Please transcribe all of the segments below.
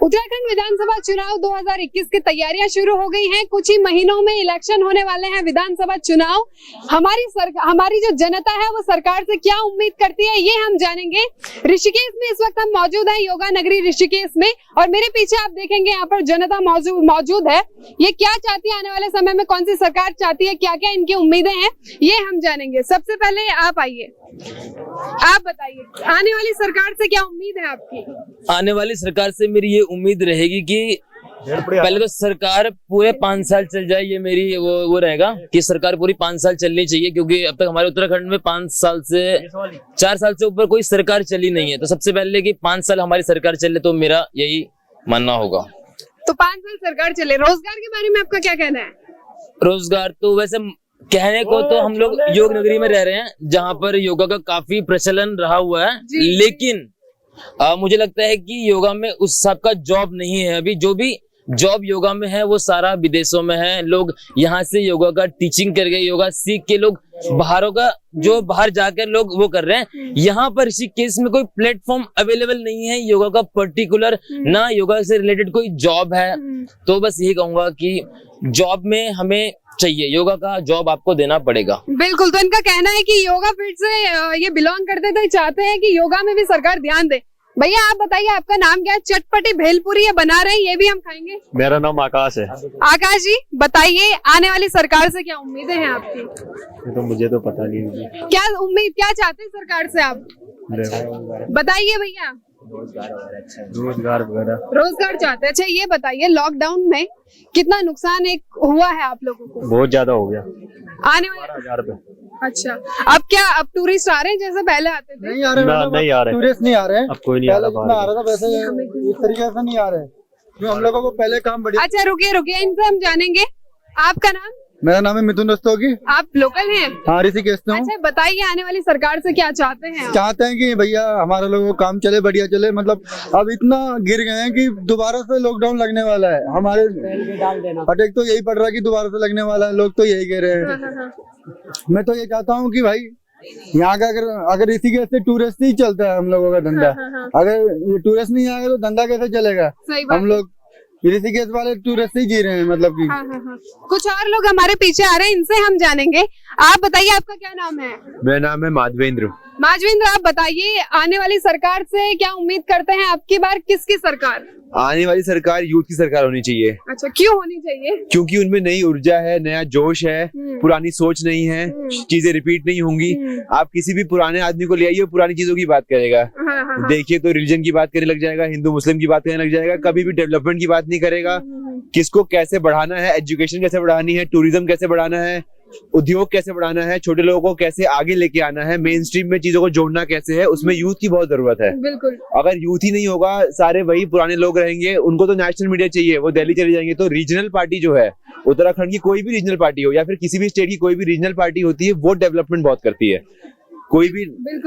उत्तराखंड विधानसभा चुनाव 2021 की तैयारियां शुरू हो गई हैं। कुछ ही महीनों में इलेक्शन होने वाले हैं, विधानसभा चुनाव। हमारी जो जनता है वो सरकार से क्या उम्मीद करती है, ये हम जानेंगे। ऋषिकेश में इस वक्त हम मौजूद हैं, योगा नगरी ऋषिकेश में, और मेरे पीछे आप देखेंगे यहाँ पर जनता मौजूद है। ये क्या चाहती है, आने वाले समय में कौन सी सरकार चाहती है, क्या क्या इनकी उम्मीदें हैं, ये हम जानेंगे। सबसे पहले आप आइए, आप बताइए आने वाली सरकार से क्या उम्मीद है आपकी? आने वाली सरकार से मेरी ये उम्मीद रहेगी कि पहले तो सरकार पूरे 5 साल चल जाए, ये मेरी वो रहेगा कि सरकार पूरी 5 साल चलनी चाहिए, क्योंकि अब तक हमारे उत्तराखंड में 4 साल से ऊपर कोई सरकार चली नहीं है। तो सबसे पहले कि 5 साल हमारी सरकार चले, तो मेरा यही मानना होगा। तो 5 साल सरकार चले। रोजगार के बारे में आपका क्या कहना है? रोजगार तो वैसे कहने को तो हम लोग योग नगरी में रह रहे हैं, जहाँ पर योगा का काफी प्रचलन रहा हुआ है, लेकिन मुझे लगता है कि योगा में उस हिसाब का जॉब नहीं है। अभी जो भी जॉब योगा में है वो सारा विदेशों में है। लोग यहाँ से योगा का टीचिंग करके, योगा सीख के लोग बाहर जाकर लोग वो कर रहे हैं। यहाँ पर ऋषिकेश में कोई प्लेटफॉर्म अवेलेबल नहीं है योगा का पर्टिकुलर, ना योगा से रिलेटेड कोई जॉब है। तो बस यही कहूंगा कि जॉब में हमें चाहिए, योगा का जॉब आपको देना पड़ेगा। बिल्कुल। तो इनका कहना है कि योगा फील्ड से ये बिलोंग करते थे, चाहते हैं कि योगा में भी सरकार ध्यान दे। भैया आप बताइए, आपका नाम क्या है? चटपटी भेलपुरी ये बना रहे हैं, ये भी हम खाएंगे। मेरा नाम आकाश है। आकाश जी बताइए, आने वाली सरकार से क्या उम्मीदें हैं आपकी? तो मुझे तो पता नहीं है। क्या चाहते हैं सरकार से आप बताइए भैया? रोजगार वगैरह। रोजगार चाहते हैं। अच्छा ये बताइए, लॉकडाउन में कितना नुकसान हुआ है आप लोगों को? बहुत ज्यादा हो गया। आने वाले 12,000 रुपए। अच्छा, अब टूरिस्ट आ रहे हैं जैसे पहले आते थे? नहीं आ रहे, नहीं आ रहे, टूरिस्ट नहीं आ रहे। अब कोई नहीं आ रहा था वैसे इस तरीके से नहीं आ रहे, जो हम लोगों को पहले काम बढ़िया। अच्छा रुकिए, इनसे हम जानेंगे। आपका नाम? मेरा नाम है मिथुन रस्तोगी। आप लोकल हैं? हाँ, ऋषिकेश से हूँ। अच्छा बताइए, आने वाली सरकार से क्या चाहते हैं आप? चाहते हैं कि भैया हमारे लोगों को काम चले, बढ़िया चले। मतलब अब इतना गिर गए हैं कि दोबारा से लॉकडाउन लगने वाला है। हमारे अटैक तो यही पड़ रहा है कि दोबारा से लगने वाला है, लोग तो यही कह रहे हैं। मैं तो ये चाहता हूँ कि भाई यहाँ का अगर ऋषिकेश से टूरिस्ट ही चलता है हम लोगों का धंधा, अगर टूरिस्ट नहीं आएगा तो धंधा कैसे चलेगा? हम लोग ऋषिकेश वाले टूरिस्ट ही जी रहे हैं, मतलब कि कुछ और लोग हमारे पीछे आ रहे हैं, इनसे हम जानेंगे। आप बताइए, आपका क्या नाम है? मेरा नाम है माधवेंद्र। आप बताइए, आने वाली सरकार से क्या उम्मीद करते हैं? आपकी बार किसकी सरकार? आने वाली सरकार यूथ की सरकार होनी चाहिए। अच्छा, क्यों होनी चाहिए? क्योंकि उनमें नई ऊर्जा है, नया जोश है, पुरानी सोच नहीं है, चीजें रिपीट नहीं होंगी। आप किसी भी पुराने आदमी को ले आइए, पुरानी चीजों की बात करेगा। देखिए तो रिलीजन की बात करने लग जाएगा, हिंदू मुस्लिम की बात करने लग जाएगा, कभी भी डेवलपमेंट की बात नहीं करेगा। किसको कैसे बढ़ाना है, एजुकेशन कैसे बढ़ानी है, टूरिज्म कैसे बढ़ाना है, उद्योग कैसे बढ़ाना है, छोटे लोगों को कैसे आगे लेके आना है, मेन स्ट्रीम में चीजों को जोड़ना कैसे है, उसमें यूथ की बहुत जरूरत है। बिल्कुल। अगर यूथ ही नहीं होगा, सारे वही पुराने लोग रहेंगे, उनको तो नेशनल मीडिया चाहिए, वो दिल्ली चले जाएंगे। तो रीजनल पार्टी जो है, उत्तराखंड की कोई भी रीजनल पार्टी हो या फिर किसी भी स्टेट की कोई भी रीजनल पार्टी होती है, वो डेवलपमेंट बहुत करती है। कोई भी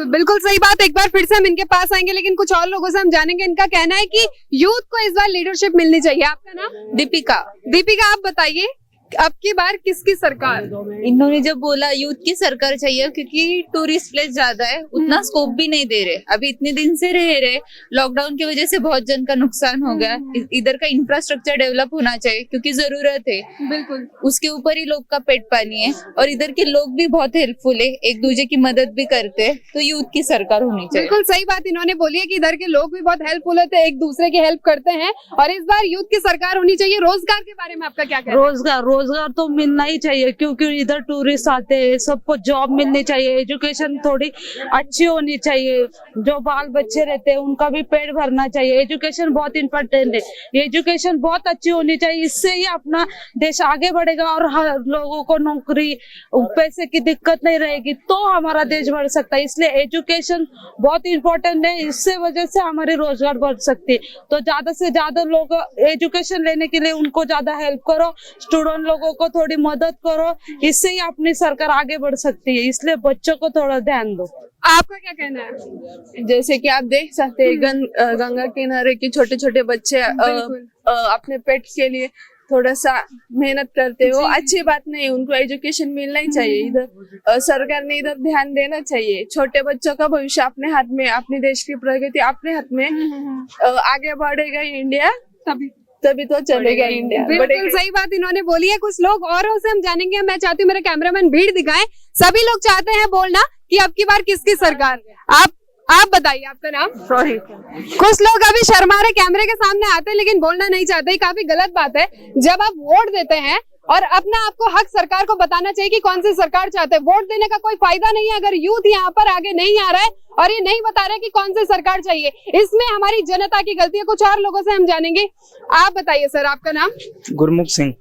बिल्कुल सही बात। एक बार फिर से हम इनके पास आएंगे, लेकिन कुछ और लोगों से हम जानेंगे। इनका कहना है कि यूथ को इस बार लीडरशिप मिलनी चाहिए। आपका नाम? दीपिका। आप बताइए, अब की बार किसकी सरकार? इन्होंने जब बोला यूथ की सरकार चाहिए, क्योंकि टूरिस्ट प्लेस ज्यादा है, उतना स्कोप भी नहीं दे रहे। अभी इतने दिन से रह रहे, लॉकडाउन की वजह से बहुत जन का नुकसान हो गया। इधर का इंफ्रास्ट्रक्चर डेवलप होना चाहिए, क्योंकि जरूरत है। बिल्कुल। उसके ऊपर ही लोग का पेट पानी है, और इधर के लोग भी बहुत हेल्पफुल है, एक दूसरे की मदद भी करते हैं। तो यूथ की सरकार होनी चाहिए। बिल्कुल सही बात इन्होंने बोली है कि इधर के लोग भी बहुत हेल्पफुल होते हैं, एक दूसरे की हेल्प करते हैं, और इस बार यूथ की सरकार होनी चाहिए। रोजगार के बारे में आपका क्या कहना है? रोजगार तो मिलना ही चाहिए, क्योंकि इधर टूरिस्ट आते हैं, सबको जॉब मिलनी चाहिए। एजुकेशन थोड़ी अच्छी होनी चाहिए, जो बाल बच्चे रहते हैं उनका भी पेट भरना चाहिए। एजुकेशन बहुत इम्पोर्टेंट है, एजुकेशन बहुत अच्छी होनी चाहिए। इससे ही अपना देश आगे बढ़ेगा और हर लोगों को नौकरी पैसे की दिक्कत नहीं रहेगी, तो हमारा देश बढ़ सकता है। इसलिए एजुकेशन बहुत इम्पोर्टेंट है, इससे वजह से हमारी रोजगार बढ़ सकती है। तो ज्यादा से ज्यादा लोग एजुकेशन लेने के लिए उनको ज्यादा हेल्प करो, स्टूडेंट लोगों को थोड़ी मदद करो, इससे ही अपनी सरकार आगे बढ़ सकती है। इसलिए बच्चों को थोड़ा ध्यान दो। आपका क्या कहना है? जैसे कि आप देख सकते हैं, गंगा किनारे के छोटे छोटे बच्चे अपने पेट के लिए थोड़ा सा मेहनत करते हो, अच्छी बात नहीं, उनको एजुकेशन मिलना ही चाहिए। इधर सरकार ने इधर ध्यान देना चाहिए। छोटे बच्चों का भविष्य अपने हाथ में, अपने देश की प्रगति अपने हाथ में। आगे बढ़ेगा इंडिया तभी तो चलेगा इंडिया। बिल्कुल सही बात इन्होंने बोली है। कुछ लोग औरों से हम जानेंगे। मैं चाहती हूँ मेरे कैमरामैन भीड़ दिखाएं। सभी लोग चाहते हैं बोलना कि अब की बार किसकी सरकार। आप बताइए आपका नाम। कुछ लोग अभी शर्मा रहे, कैमरे के सामने आते हैं लेकिन बोलना नहीं चाहते। ये काफी गलत बात है। जब आप वोट देते हैं और अपना आपको हक सरकार को बताना चाहिए कि कौन सी सरकार चाहते हैं। वोट देने का कोई फायदा नहीं है अगर यूथ यहाँ पर आगे नहीं आ रहा है और ये नहीं बता रहे कि कौन सी सरकार चाहिए। इसमें हमारी जनता की गलती है। कुछ और लोगों से हम जानेंगे। आप बताइए सर, आपका नाम। गुरमुख सिंह।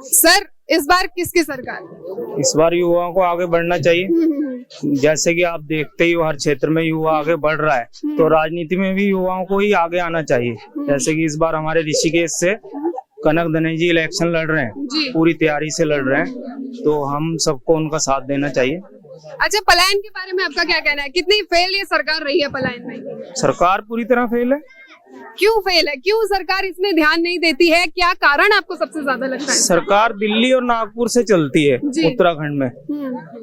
सर इस बार किसकी सरकार? इस बार युवाओं को आगे बढ़ना चाहिए। जैसे कि आप देखते ही हो हर क्षेत्र में युवा आगे बढ़ रहा है, तो राजनीति में भी युवाओं को ही आगे आना चाहिए। जैसे कि इस बार हमारे ऋषिकेश से कनक धनई जी इलेक्शन लड़ रहे हैं, पूरी तैयारी से लड़ रहे हैं, तो हम सबको उनका साथ देना चाहिए। अच्छा, पलायन के बारे में आपका क्या कहना है? कितनी फेल ये सरकार रही है पलायन में? सरकार पूरी तरह फेल है। क्यों फेल है? क्यों सरकार इसमें ध्यान नहीं देती है? क्या कारण आपको सबसे ज्यादा लगता है? सरकार दिल्ली और नागपुर से चलती है उत्तराखंड में,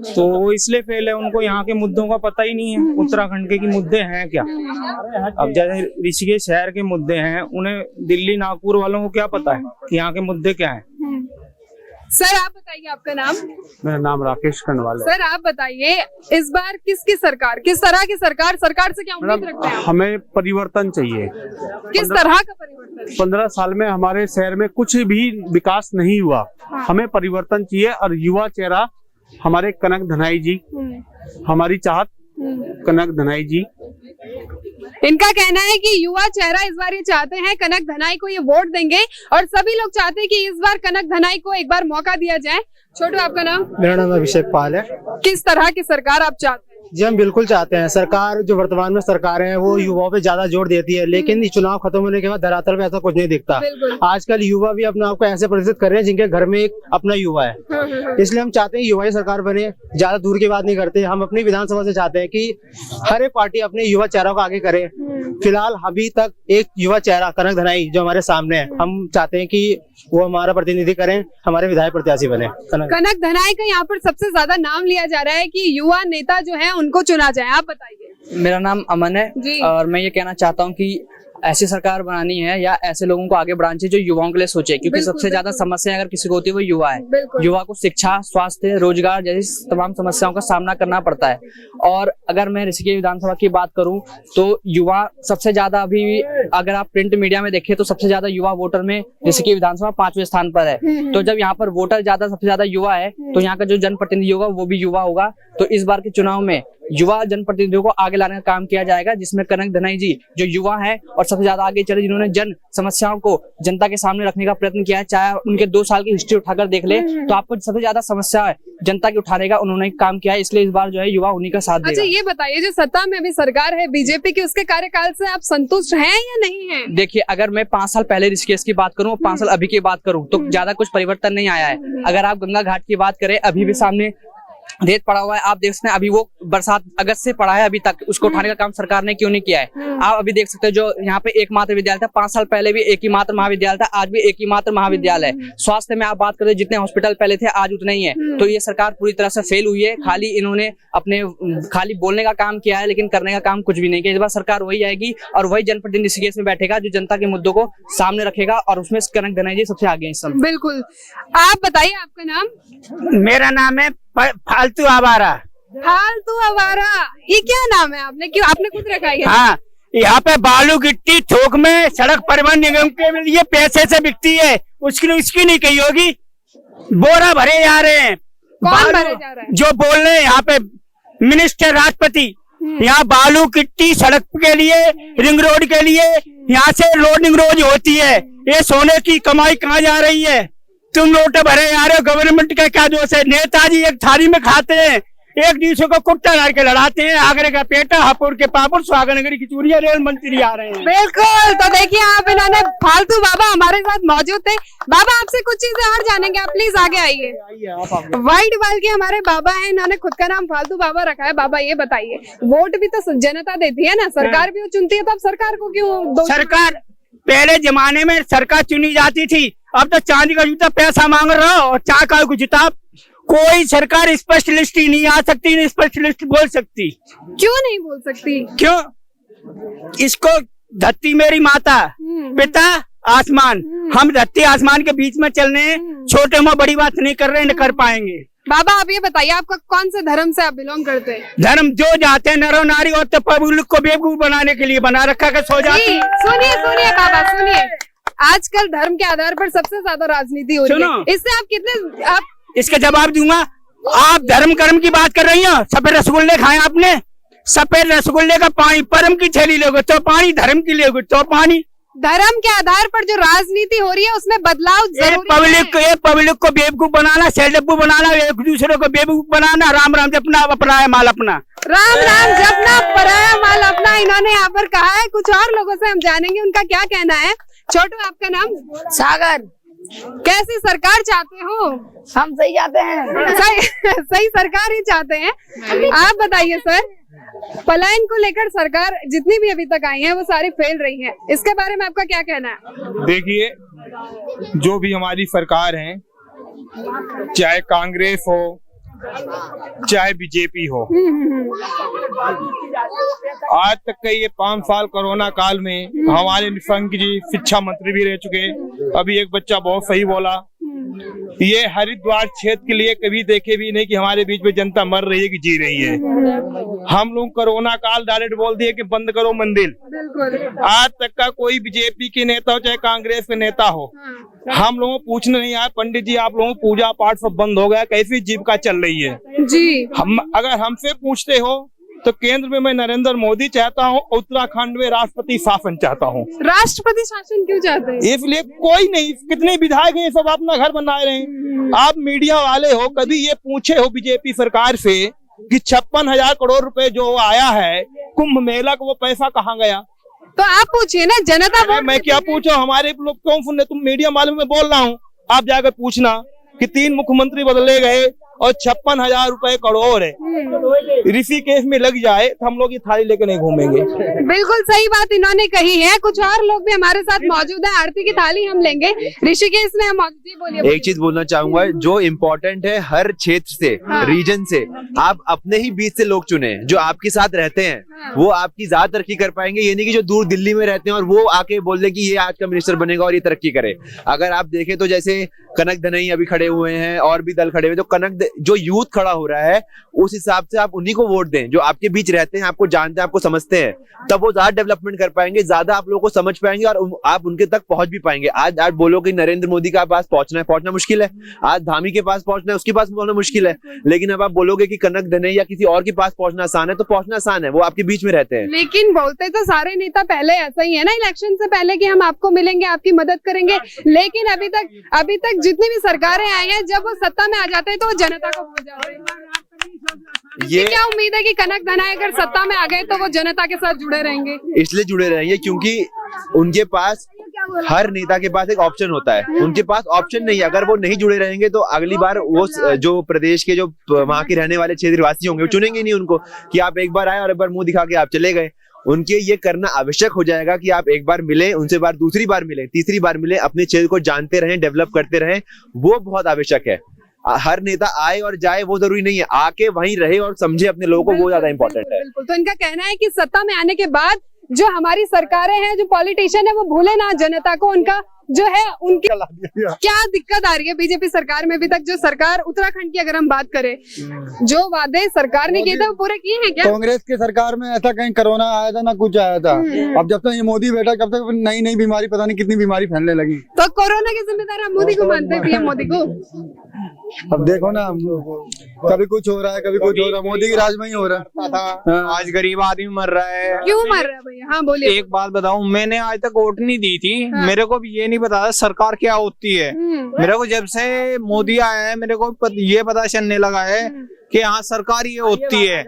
तो वो इसलिए फेल है। उनको यहाँ के मुद्दों का पता ही नहीं है, उत्तराखंड के मुद्दे हैं क्या। अब जैसे ऋषिकेश शहर के मुद्दे हैं, उन्हें दिल्ली नागपुर वालों को क्या पता है कि यहाँ के मुद्दे क्या है। सर आप बताइए, आपका नाम। मेरा नाम राकेश खंडवाल है। सर आप बताइए, इस बार किसकी सरकार, किस तरह की सरकार से क्या उम्मीद रखते हैं? हमें परिवर्तन चाहिए। किस तरह का परिवर्तन? 15 साल में हमारे शहर में कुछ भी विकास नहीं हुआ। हमें परिवर्तन चाहिए और युवा चेहरा हमारे कनक धनाई जी, हमारी चाहत कनक धनाई जी। इनका कहना है कि युवा चेहरा इस बार ये चाहते हैं कनक धनाई को ये वोट देंगे और सभी लोग चाहते हैं कि इस बार कनक धनाई को एक बार मौका दिया जाए। छोटू आपका नाम। मेरा नाम अभिषेक पाल है। किस तरह की सरकार आप चाहते हैं? जी हम बिल्कुल चाहते हैं। सरकार जो वर्तमान में सरकार है वो युवाओं पे ज्यादा जोर देती है, लेकिन चुनाव खत्म होने के बाद धरातल पे ऐसा कुछ नहीं दिखता। आजकल युवा भी अपने आप को ऐसे परिचित कर रहे हैं जिनके घर में एक अपना युवा है। इसलिए हम चाहते हैं युवा ही सरकार बने। ज्यादा दूर की बात नहीं करते, हम अपनी विधानसभा से चाहते हैं कि हर एक पार्टी अपने युवा चेहरा को आगे करे। फिलहाल अभी तक एक युवा चेहरा कनक धनाई जो हमारे सामने है, हम चाहते हैं कि वो हमारा प्रतिनिधि करें, हमारे विधायक प्रत्याशी बने। कनक धनाई का यहाँ पर सबसे ज्यादा नाम लिया जा रहा है कि युवा नेता जो है उनको चुना जाए। आप बताइए। मेरा नाम अमन है और मैं ये कहना चाहता हूँ कि ऐसी सरकार बनानी है या ऐसे लोगों को आगे बढ़ाना चाहिए जो युवाओं के लिए सोचे, क्योंकि सबसे ज्यादा समस्या अगर किसी को होती है वो युवा है। युवा को शिक्षा, स्वास्थ्य, रोजगार जैसी तमाम समस्याओं का सामना करना पड़ता है। और अगर मैं ऋषिकेश विधानसभा की बात करूं तो युवा सबसे ज्यादा, अभी अगर आप प्रिंट मीडिया में देखें तो सबसे ज्यादा युवा वोटर में ऋषिकेश विधानसभा 5वें स्थान पर है। तो जब यहाँ पर वोटर सबसे ज्यादा युवा है तो यहाँ का जो जनप्रतिनिधि होगा वो भी युवा होगा। तो इस बार के चुनाव में युवा जनप्रतिनिधियों को आगे लाने का काम किया जाएगा, जिसमें कनक धनाई जी जो युवा है और सबसे ज्यादा आगे चले, जिन्होंने जन समस्याओं को जनता के सामने रखने का प्रयत्न किया है। चाहे उनके 2 साल की हिस्ट्री उठाकर देख ले तो आपको सबसे ज्यादा समस्या है जनता की उठाने का उन्होंने काम किया है। इसलिए इस बार जो है युवा उन्हीं का साथ देगा। अच्छा ये बताइए, जो सत्ता में अभी सरकार है बीजेपी की, उसके कार्यकाल से आप संतुष्ट हैं या नहीं है? देखिए, अगर मैं 5 साल पहले ऋषिकेश की बात करूं और 5 साल अभी की बात करूं तो ज्यादा कुछ परिवर्तन नहीं आया है। अगर आप गंगा घाट की बात करें, अभी भी सामने रेत पड़ा हुआ है। आप देख सकते हैं अभी वो बरसात अगस्त से पड़ा है, अभी तक उसको उठाने का काम सरकार ने क्यों नहीं किया है। आप अभी देख सकते हैं जो यहाँ पे एकमात्र विद्यालय था, 5 साल पहले भी एक ही मात्र महाविद्यालय था, आज भी एक ही मात्र महाविद्यालय। स्वास्थ्य में आप बात करें, जितने हॉस्पिटल पहले थे आज उतने ही है। तो ये सरकार पूरी तरह से फेल हुई है। खाली इन्होंने खाली बोलने का काम किया है लेकिन करने का काम कुछ भी नहीं किया। इस बार सरकार वही आएगी और वही जनप्रतिनिधि ऋषिकेश में बैठेगा जो जनता के मुद्दों को सामने रखेगा और उसमें कनक धनाई जी सबसे आगे हैं। बिल्कुल। आप बताइए, आपका नाम। मेरा नाम है फालतू आवारा। फालतू आवारा, ये क्या नाम है? आपने खुद रखा है? हाँ, यहाँ पे बालू गिट्टी थोक में सड़क परिवहन निगम के लिए पैसे से बिकती है, उसकी नहीं कही होगी। बोरा भरे जा रहे हैं। कौन भरे जा रहा है? जो बोल रहे हैं यहाँ पे मिनिस्टर राष्ट्रपति, यहाँ बालू गिट्टी सड़क के लिए, रिंग रोड के लिए, यहाँ से लोडिंग रोज होती है। ये सोने की कमाई कहाँ जा रही है? तुम नोट भरे जा रहे हो, गवर्नमेंट का क्या दोष है? नेताजी एक थाली में खाते हैं, एक दूसरे को कुट्टा मार के लड़ाते हैं। आगरे का पेटा, हापुड़ के पापड़, सुहागनगरी की चूड़िया, रेल मंत्री आ रहे हैं। बिल्कुल। तो देखिए आप, इन्होंने फालतू बाबा हमारे साथ मौजूद थे। बाबा आपसे कुछ चीजें और जानेंगे, आप प्लीज आगे आइए। वाइट बाल के हमारे बाबा हैं, इन्होंने खुद का नाम फालतू बाबा रखा है। बाबा ये बताइए, वोट भी तो जनता देती है ना, सरकार भी चुनती है, तो अब सरकार को क्यों? सरकार पहले जमाने में सरकार चुनी जाती थी, अब तो चांदी का जूता पैसा मांग रहा हो और चाय का किताब। कोई सरकार स्पेशलिस्ट ही नहीं आ सकती, स्पेशलिस्ट बोल सकती। क्यों नहीं बोल सकती? क्यों? इसको धरती मेरी माता, पिता आसमान, हम धरती आसमान के बीच में चल रहे हैं, छोटे में बड़ी बात नहीं कर रहे, न कर पाएंगे। बाबा आप ये बताइए आपका कौन से धर्म से आप बिलोंग करते हैं? धर्म जो जाते हैं नरो नारी और तो पब्लिक को बेवकूफ बनाने के लिए बना रखा है, सो जाते हैं। सुनिए बाबा सुनिए, आजकल धर्म के आधार पर सबसे ज्यादा राजनीति हो रही है, इससे आप कितने इसका जवाब दूंगा। आप धर्म कर्म की बात कर रही हो। सफेद रसगुल्ले खाए आपने, सफेद रसगुल्ले का पानी, परम की थैली लोगे तो पानी, धर्म की लोगे तो पानी। धर्म के आधार पर जो राजनीति हो रही है उसमें बदलाव जरूरी है। पब्लिक को बेवकूफ बनाना, सेल्डब्बू बनाना, एक दूसरे को बेवकूफ बनाना, राम राम जपना, पराया माल अपना। राम राम जपना, पराया माल अपना, इन्होंने यहाँ पर कहा है। कुछ और लोगों से हम जानेंगे उनका क्या कहना है। छोटू आपका नाम? सागर। कैसी सरकार चाहते हो? हम सही चाहते हैं। सही सरकार ही चाहते हैं। आप बताइए सर, पलायन को लेकर सरकार जितनी भी अभी तक आई है वो सारी फेल रही है, इसके बारे में आपका क्या कहना है? देखिए, जो भी हमारी सरकार है, चाहे कांग्रेस हो चाहे बीजेपी हो, आज तक के ये 5 साल कोरोना काल में हमारे निशंक जी शिक्षा मंत्री भी रह चुके। अभी एक बच्चा बहुत सही बोला, ये हरिद्वार क्षेत्र के लिए कभी देखे भी नहीं कि हमारे बीच में जनता मर रही है कि जी रही है। हम लोग कोरोना काल डायरेक्ट बोल दिए कि बंद करो मंदिर। आज तक का कोई बीजेपी के नेता हो चाहे कांग्रेस के नेता हो, हम लोगों को पूछने नहीं आया, पंडित जी आप लोगों को पूजा पाठ सब बंद हो गया, कैसी जीविका चल रही है जी। हम अगर हमसे पूछते हो तो केंद्र में मैं नरेंद्र मोदी चाहता हूँ, उत्तराखंड में राष्ट्रपति शासन चाहता हूँ। राष्ट्रपति शासन क्यों चाहते हैं? इसलिए कोई नहीं, कितने विधायक हैं सब अपना घर बनाए रहे हैं। आप मीडिया वाले हो, कभी ये पूछे हो बीजेपी सरकार से कि 56,000 करोड़ रुपए जो आया है कुंभ मेला का, वो पैसा कहाँ गया? तो आप पूछिए ना, जनता। मैं क्या पूछो, हमारे लोग क्यों सुन रहे? तुम मीडिया मालूम में बोल रहा हूँ, आप जाकर पूछना कि 3 मुख्यमंत्री बदले गए और 56,000 रुपए करोड़ है। ऋषिकेश में लग जाए तो हम लोग ये थाली लेकर नहीं घूमेंगे। बिल्कुल सही बात इन्होंने कही है। कुछ और लोग भी हमारे साथ मौजूद है, आरती की थाली हम लेंगे। ऋषिकेश में हम बोलिए। एक चीज बोलना चाहूंगा, जो इम्पोर्टेंट है हर क्षेत्र से, रीजन से आप अपने ही बीच से लोग चुने जो आपके साथ रहते हैं, वो आपकी ज्यादा तरक्की कर पाएंगे। ये नहीं कि जो दूर दिल्ली में रहते हैं और वो आके बोल दे कि ये आज का मिनिस्टर बनेगा और ये तरक्की करे। अगर आप देखें तो जैसे कनक धनई अभी खड़े हुए हैं और भी दल खड़े हुए, तो जो यूथ खड़ा हो रहा है उस हिसाब से आप उन्हीं को वोट दें जो आपके बीच रहते हैं, आपको जानते हैं, आपको समझते हैं, तब वो ज्यादा डेवलपमेंट कर पाएंगे, ज्यादा आप लोगों को समझ पाएंगे और आप उनके तक पहुंच भी पाएंगे। आज बोलो कि नरेंद्र मोदी के पास पहुंचना मुश्किल है, आज धामी के पास पहुंचना है, उसके पास पहुंचना मुश्किल है, लेकिन अब आप बोलोगे कि कनक धनई या किसी और के पास पहुंचना आसान है, तो पहुंचना आसान है, वो आपके बीच में रहते हैं। लेकिन बोलते तो सारे नेता पहले ऐसा ही है ना, इलेक्शन से पहले कि हम आपको मिलेंगे, आपकी मदद करेंगे, लेकिन अभी तक जितनी भी सरकारें आई हैं, जब वो सत्ता में आ जाते हैं तो वो जनता को भूल जाते हैं। ये क्या उम्मीद है कि कनक धनाई अगर सत्ता में आ गए तो वो जनता के साथ जुड़े रहेंगे? इसलिए जुड़े रहेंगे क्योंकि उनके पास, हर नेता के पास एक ऑप्शन होता है, उनके पास ऑप्शन नहीं है। अगर वो नहीं जुड़े रहेंगे तो अगली बार वो जो प्रदेश के जो वहाँ के रहने वाले क्षेत्रवासी होंगे वो चुनेंगे नहीं उनको कि आप एक बार आए और एक बार मुंह दिखा के आप चले गए। उनके ये करना आवश्यक हो जाएगा कि आप एक बार मिले, उनसे बार दूसरी बार मिले, तीसरी बार मिले, अपने क्षेत्र को जानते रहें, डेवलप करते रहें, वो बहुत आवश्यक है। हर नेता आए और जाए वो जरूरी नहीं है, आके वहीं रहे और समझे अपने लोगों को, वो ज्यादा इंपॉर्टेंट है। बिल्कुल। तो इनका कहना है कि सत्ता में आने के बाद जो हमारी सरकारें हैं, जो पॉलिटिशियन है, वो भूले ना जनता को, उनका जो है उनकी क्या दिक्कत आ रही है बीजेपी सरकार में। अभी तक जो सरकार उत्तराखंड की अगर हम बात करें, जो वादे सरकार ने किए थे वो पूरे किए हैं क्या? कांग्रेस की सरकार में ऐसा कहीं कोरोना आया था ना कुछ आया था। अब जब तक ये मोदी बैठा तब तक नई बीमारी, पता नहीं कितनी बीमारी फैलने लगी। तो कोरोना के जिम्मेदार हम मोदी को मानते हैं, पीएम मोदी को। अब देखो ना, कभी कुछ हो रहा है, कभी कुछ हो रहा है, मोदी की राज में ही हो रहा है। आज गरीब आदमी मर रहा है। क्यों मर रहा है भैया? हाँ बोलिए। एक बात बताऊं, मैंने आज तक वोट नहीं दी थी। मेरे को भी ये नहीं पता सरकार क्या होती है। मेरे को जब से मोदी आया है मेरे को ये पता चलने लगा है कि यहाँ सरकार ये होती है।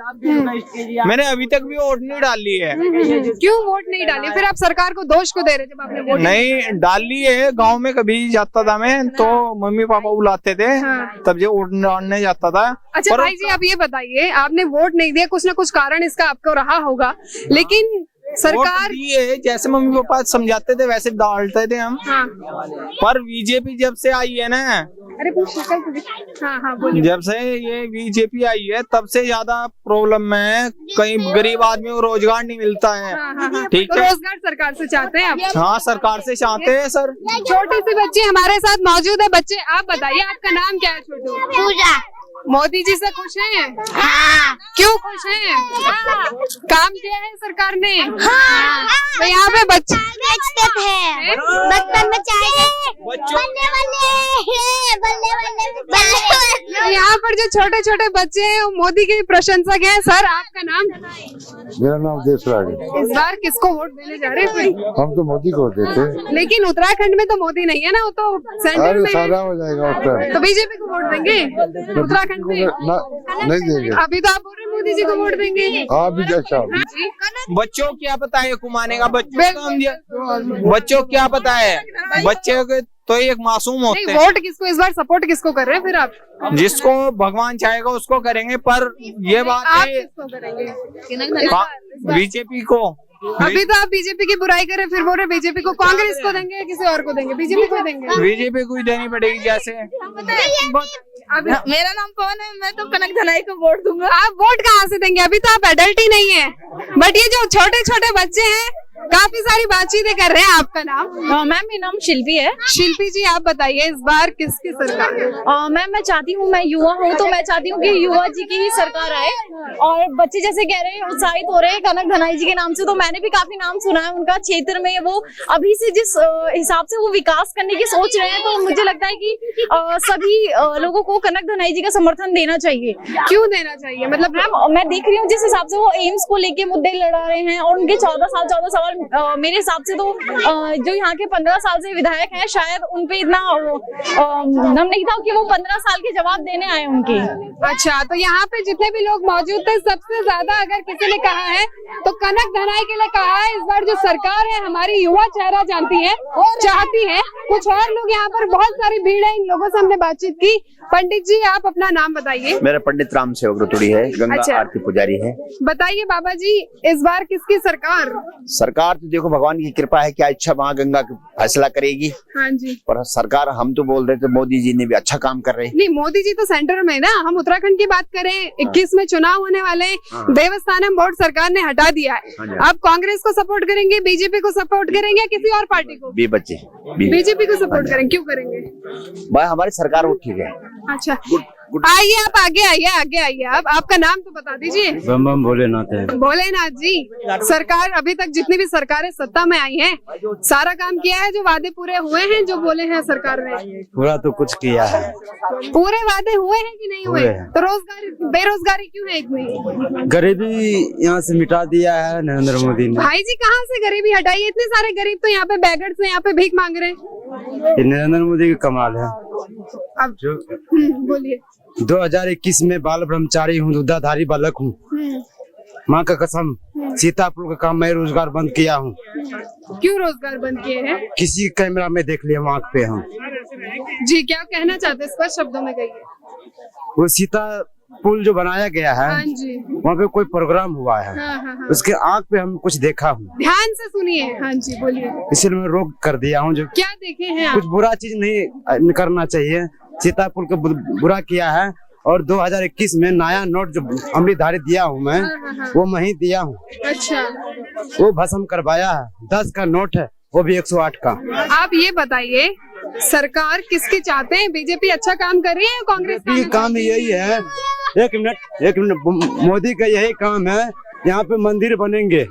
मैंने अभी तक भी वोट नहीं डाली है। क्यों वोट नहीं डाली? फिर आप सरकार को दोष को दे रहे जब आपने वोट नहीं डाली है? गांव में कभी जाता था मैं तो मम्मी पापा बुलाते थे, तब जो वोट डालने जाता था। अच्छा भाई जी, आप ये बताइए, आपने वोट नहीं दिया, कुछ ना कुछ कारण इसका आपको रहा होगा, लेकिन सरकार दिए जैसे मम्मी पापा समझाते थे वैसे डालते थे हम। हाँ। पर बीजेपी जब से आई है ना, अरे शक्ल तो दिख- हाँ बोलिए। जब से ये बीजेपी आई है तब से ज्यादा प्रॉब्लम है। कहीं गरीब आदमी को रोजगार नहीं मिलता है। ठीक तो है, रोजगार सरकार से चाहते हैं आप? हाँ सरकार से चाहते हैं सर। छोटी सी बच्ची हमारे साथ मौजूद है। बच्चे आप बताइए आपका नाम क्या है? छोटू। पूजा। मोदी जी से खुश हैं? हाँ। क्यों खुश हैं? काम किया है सरकार ने? हाँ। तो यहाँ पे बच्चे बेचते थे बचपन में चाय बल्ले तो यहाँ पर जो छोटे छोटे बच्चे हैं वो मोदी के प्रशंसक हैं। सर आपका नाम? मेरा नाम देशराज है। इस बार किसको वोट देने जा रहे हैं कोई? हम तो मोदी को देते। लेकिन उत्तराखंड में तो मोदी नहीं है ना, वो तो सेंटर अरे में है। सारा हो जाएगा उत्तर। तो बीजेपी को वोट देंगे उत्तराखंड में? नहीं देंगे। अभी तो आप बोल रहे हैं मोदी जी को वोट देंगे। आप भी जैसा बच्चों को क्या पता है कमाने का? बच्चों को क्या पता है? बच्चे के तो एक मासूम होते नहीं, हैं। वोट किसको इस बार सपोर्ट किसको कर रहे हैं फिर आप? जिसको भगवान चाहेगा उसको करेंगे। पर ये बात आप है किसको करेंगे? बीजेपी को। अभी तो आप बीजेपी की बुराई कर रहे फिर बोल रहे बीजेपी को। कांग्रेस को देंगे या किसी और को देंगे? बीजेपी को देंगे। बीजेपी को ही देनी पड़ेगी। जैसे मेरा नाम पवन है, मैं तो कनक धनाई को वोट दूंगा। आप वोट कहाँ से देंगे? अभी तो आप एडल्ट ही नहीं है। बट ये जो छोटे छोटे बच्चे हैं काफी सारी बातचीतें कर रहे हैं। आपका नाम? मैम मेरा नाम शिल्पी है। शिल्पी जी आप बताइए इस बार किसकी सरकार है? मैम मैं चाहती हूँ, मैं युवा हूँ तो मैं चाहती हूँ कि युवा जी की ही सरकार आए। और बच्चे जैसे कह रहे हैं उत्साहित हो रहे हैं कनक धनाई जी के नाम से, तो मैंने भी काफी नाम सुना है उनका। क्षेत्र में वो अभी से जिस हिसाब से वो विकास करने की सोच रहे हैं, तो मुझे लगता है कि सभी लोगों को कनक धनाई जी का समर्थन देना चाहिए। क्यों देना चाहिए? मतलब मैम मैं देख रही हूँ जिस हिसाब से वो एम्स को लेके मुद्दे लड़ा रहे हैं और उनके 14 सवाल मेरे हिसाब से तो जो यहाँ के 15 साल से विधायक हैं शायद उन पे इतना दम नहीं था कि वो 15 साल के जवाब देने आए उनके। अच्छा, तो यहाँ पे जितने भी लोग मौजूद थे सबसे ज्यादा अगर किसी ने कहा है तो कनक धनाई के लिए कहा है। इस बार जो सरकार है हमारी युवा चेहरा जानती है और चाहती है। कुछ और लोग यहाँ पर बहुत सारी भीड़ है, इन लोगों से हमने बातचीत की। पंडित जी आप अपना नाम बताइए। मेरा पंडित राम सेवक रुतुड़ी है, गंगा अच्छा। आरती पुजारी है। बताइए बाबा जी इस बार किसकी सरकार? सरकार तो देखो भगवान की कृपा है, क्या इच्छा वहाँ गंगा फैसला करेगी। हाँ जी। पर सरकार हम तो बोल रहे थे मोदी जी ने भी अच्छा काम कर रहे हैं। नहीं, मोदी जी तो सेंटर में है ना। हम उत्तराखंड की बात करें, 21 में चुनाव होने वाले हैं। देवस्थानम बोर्ड सरकार ने हटा दिया है। आप कांग्रेस को सपोर्ट करेंगे, बीजेपी को सपोर्ट करेंगे या किसी और पार्टी को? बीजेपी को सपोर्ट करेंगे। क्यों करेंगे? भाई हमारी सरकार वो ठीक है। अच्छा आइए आप आगे आइए आप आपका नाम तो बता दीजिए। बम बम भोलेनाथ है। भोलेनाथ जी, सरकार अभी तक जितनी भी सरकारें सत्ता में आई हैं सारा काम किया है? जो वादे पूरे हुए हैं जो बोले हैं सरकार ने? पूरा तो कुछ किया है। पूरे वादे हुए हैं कि नहीं हुए? तो बेरोजगारी क्यों है इतनी? गरीबी यहाँ से मिटा दिया है नरेंद्र मोदी ने। भाई जी कहाँ से गरीबी हटाई? इतने सारे गरीब तो यहाँ पे बैगर्स हैं, यहाँ पे भीख मांग रहे हैं। ये नरेंद्र मोदी का कमाल है। अब जो बोलिए। 2021 में बाल ब्रह्मचारी हूँ, दुधाधारी बालक हूँ। माँ का कसम, सीतापुर का काम मैं रोजगार बंद किया हूँ। क्यों रोजगार बंद किए हैं? किसी कैमरा में देख लिया वहाँ पे हम। जी क्या कहना चाहते हैं? स्पष्ट शब्दों में कहिए। वो सीता पुल जो बनाया गया है हाँ जी। वहाँ पे कोई प्रोग्राम हुआ है। हाँ। उसके आँख पे हम कुछ देखा हूँ। ध्यान से सुनिए। हाँ जी बोलिए। इसलिए मैं रोक कर दिया हूँ। जो क्या देखे हैं आप? कुछ बुरा चीज नहीं करना चाहिए। सीतापुर को बुरा किया है। और 2021 में नया नोट जो अमृतधारी दिया हूँ मैं, वो मैं ही दिया हूँ। अच्छा। वो भस्म करवाया है। 10 का नोट है, वो भी 108 का। आप ये बताइए सरकार किसकी चाहते हैं? बीजेपी अच्छा काम कर रही है या कांग्रेस? काम यही है। एक मिनट मोदी का यही काम है। यहाँ पे मंदिर बनेंगे,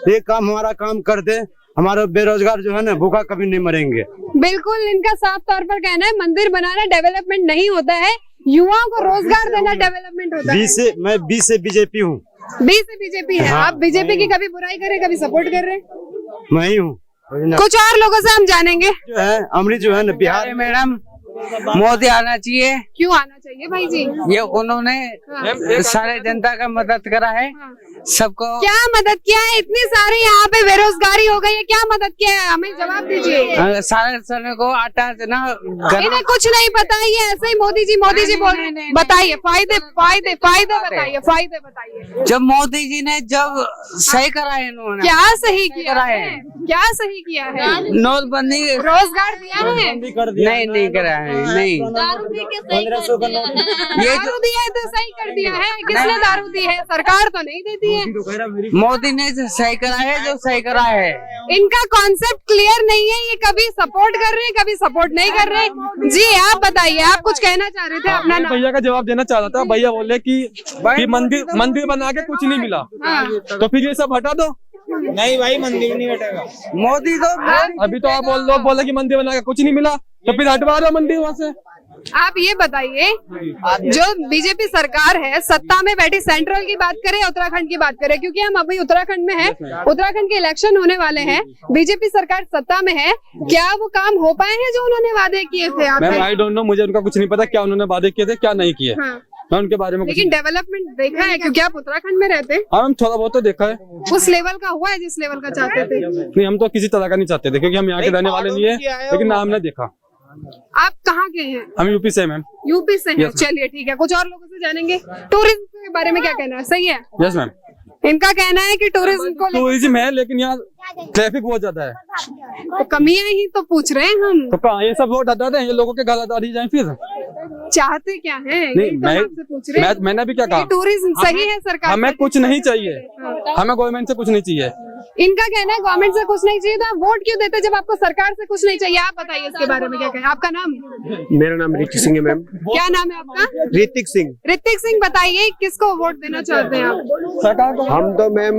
ये काम हमारा काम कर दे, हमारा बेरोजगार जो है ना भूखा कभी नहीं मरेंगे। बिल्कुल इनका साफ तौर पर कहना है मंदिर बनाना डेवलपमेंट नहीं होता है, युवाओं को रोजगार देना डेवलपमेंट होता है। मैं 20 से बीजेपी हूँ। 20 से बीजेपी है। हाँ, आप बीजेपी की कभी बुराई करे कभी सपोर्ट कर रहे? मैं ही हूँ। कुछ और लोगों से हम जानेंगे। जो है अमृत जो है ना बिहार मैडम मोदी आना चाहिए। क्यों आना चाहिए भाई जी? ये उन्होंने सारे जनता का मदद करा है। सबको क्या मदद किया है? इतनी सारी यहाँ पे बेरोजगारी हो गई है, क्या मदद किया है? हमें जवाब दीजिए। सारे को आटा ना इन्हें कुछ नहीं पता, ये ऐसे ही मोदी जी बोल रहे हैं। बताइए फायदे फायदे फायदे बताइए, फायदे बताइए। जब मोदी जी ने जब सही करा है इन्होंने, क्या सही किया है? क्या सही किया है? नोटबंदी, रोजगार दिया है? नहीं करा है, नहीं। ये दारू दिया है तो सही कर दिया है? किसने दारू दी है? सरकार तो नहीं देती है। मोदी ने सही करा है, जो सही करा है। इनका कॉन्सेप्ट क्लियर नहीं है, ये कभी सपोर्ट कर रहे हैं, कभी सपोर्ट नहीं कर रहे। जी आप बताइए, आप कुछ कहना चाह रहे थे? अपना नाम। भैया का जवाब देना चाह रहा था। भैया बोले कि मंदिर बना के कुछ नहीं मिला, तो फिर ये सब हटा दो। नहीं भाई, मंदिर नहीं हटेगा। मोदी तो अभी तो आप बोले कि मंदिर बना के कुछ नहीं मिला, तो फिर हटवा दो मंदिर वहाँ से। आप ये बताइए, जो बीजेपी सरकार है सत्ता में बैठी, सेंट्रल की बात करें, उत्तराखंड की बात करें, क्योंकि हम अभी उत्तराखंड में हैं, उत्तराखंड के इलेक्शन होने वाले हैं, बीजेपी सरकार सत्ता में है, क्या वो काम हो पाए हैं जो उन्होंने वादे किए थे? मैम आई डोंट नो, मुझे उनका कुछ नहीं पता क्या उन्होंने वादे किए थे, क्या नहीं किए। मैं उनके बारे में लेकिन डेवलपमेंट देखा है, क्योंकि आप उत्तराखंड में रहते हैं। हाँ मैम, थोड़ा बहुत तो देखा है। उस लेवल का हुआ है जिस लेवल का चाहते थे? नहीं, हम तो किसी तरह का नहीं चाहते थे, क्योंकि हम यहाँ के रहने वाले नहीं है, लेकिन ना हमने देखा। आप कहाँ के हैं? हम यूपी से मैम। यूपी से हैं, चलिए ठीक है। कुछ और लोगों से जानेंगे, टूरिज्म के बारे में क्या कहना है? सही है? Yes ma'am. इनका कहना है कि टूरिज्म है, लेकिन यहाँ ट्रैफिक बहुत ज्यादा है, तो कमियां ही तो पूछ रहे हैं हम। तो कहाँ ये सब रोड हटा दें, ये लोगों के घर हटा दी जाए फिर? चाहते क्या है? नहीं, पूछ रहे हैं। मैंने भी क्या कहा? टूरिज्म सही है सरकार? हमें कुछ नहीं चाहिए, हमें गवर्नमेंट से कुछ नहीं चाहिए। इनका कहना है गवर्नमेंट से कुछ नहीं चाहिए, तो आप वोट क्यों देते जब आपको सरकार से कुछ नहीं चाहिए? आप बताइए इसके बारे में क्या कहें। आपका नाम? मेरा नाम ऋतिक सिंह है मैम। क्या नाम है आपका? ऋतिक सिंह। ऋतिक सिंह, बताइए किसको वोट देना चाहते हैं आप? हम तो मैम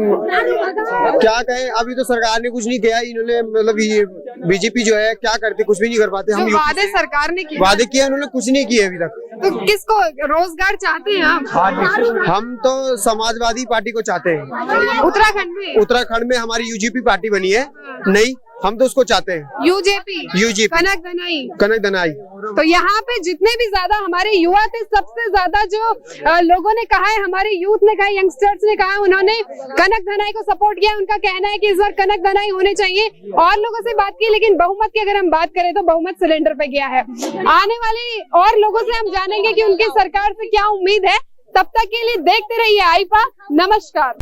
क्या कहें, अभी तो सरकार ने कुछ नहीं किया। इन्होंने मतलब ये बीजेपी जो है क्या करते, कुछ भी नहीं कर पाते। हम वादे सरकार ने किए, वादे किया, उन्होंने कुछ नहीं किए अभी तक। तो किसको रोजगार चाहते हैं आप? हम तो समाजवादी पार्टी को चाहते हैं। उत्तराखंड में हमारी यूजीपी पार्टी बनी है, नहीं हम तो उसको चाहते हैं। यूजीपी कनक दनाई। तो यहाँ पे जितने भी ज्यादा हमारे युवा थे, सबसे ज्यादा जो लोगों ने कहा है, हमारे यूथ ने कहा, यंगस्टर्स ने कहा, उन्होंने कनक दनाई को सपोर्ट किया। उनका कहना है कि इस बार कनक दनाई होने चाहिए। और लोगों से बात की, लेकिन बहुमत की अगर हम बात करें तो बहुमत सिलेंडर पे गया है। आने वाले और लोगों से हम जानेंगे कि उनकी सरकार से क्या उम्मीद है। तब तक के लिए देखते रहिए आईफा। नमस्कार।